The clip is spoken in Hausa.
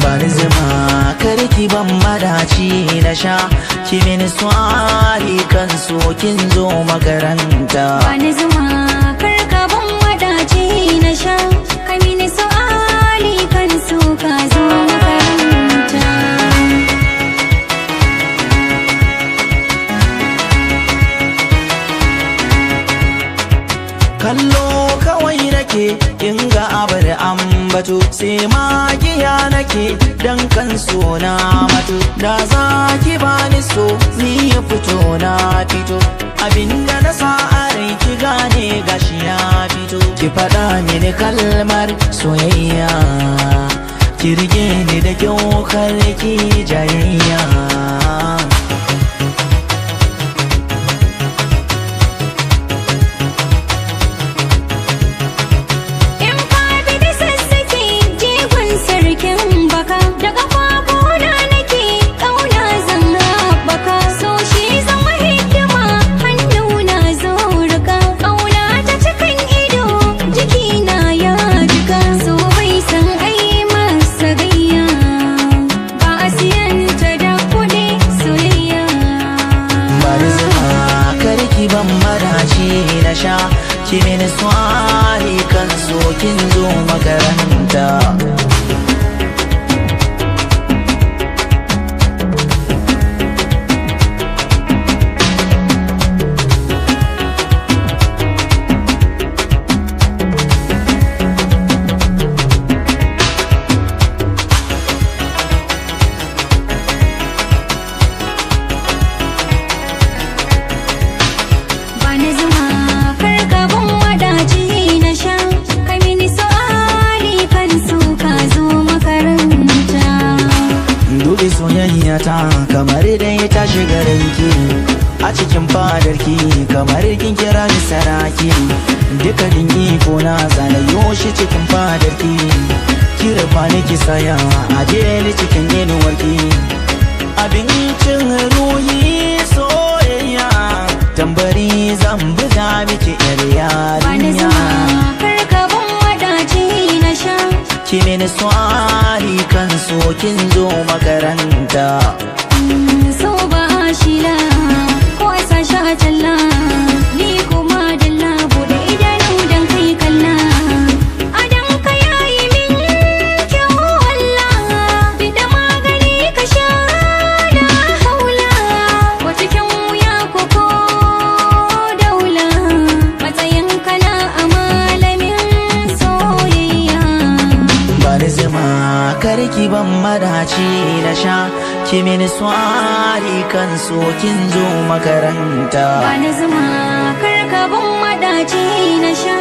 bani zuma karki ban madaci na sha ki mini swari kan so kin zo makaranta bani zuma karka ban madaci na sha ka mini swari kan so ka zo makaranta kallo kawai nake inga abar ambato sai magiya nake dan kan so na mato da za ki bani so ni ya fito na fito abinda na sa a rai ki gane gashi ya fito ki faɗa mini kalmar soyayya ki rike ni da kyau kar ki jayayya ban madaci na sha ki mini swari kan so kin zo makaranta bani zuma karka ban madaci na sha ka mini swari kan so ka zo makaranta dubi soyayya ta kamar dai ta shiga ranki a cikin fadarki kamar kin kira ni saraki dukkanin iko na zanayo shi cikin fadarki ki rufa ni ki saya a jeli cikin inuwarki abincin ruhi soyayya tambari zan buga miki yar yarinya karka ban wadaci na sha ki mini swari kan so kin zo makaranta so ba shila ko a sashi a talla ni kuma dalla bude idanu dan kai kalla adan ka yayi min kyau wallah bida magani ka sha da haula wata kyan wuya ko daula matsayin kana a malamin soyayya bani zuma karki ban madaci na sha ki mini swari kan so kin zo makaranta bani zuma karka ban madaci na sha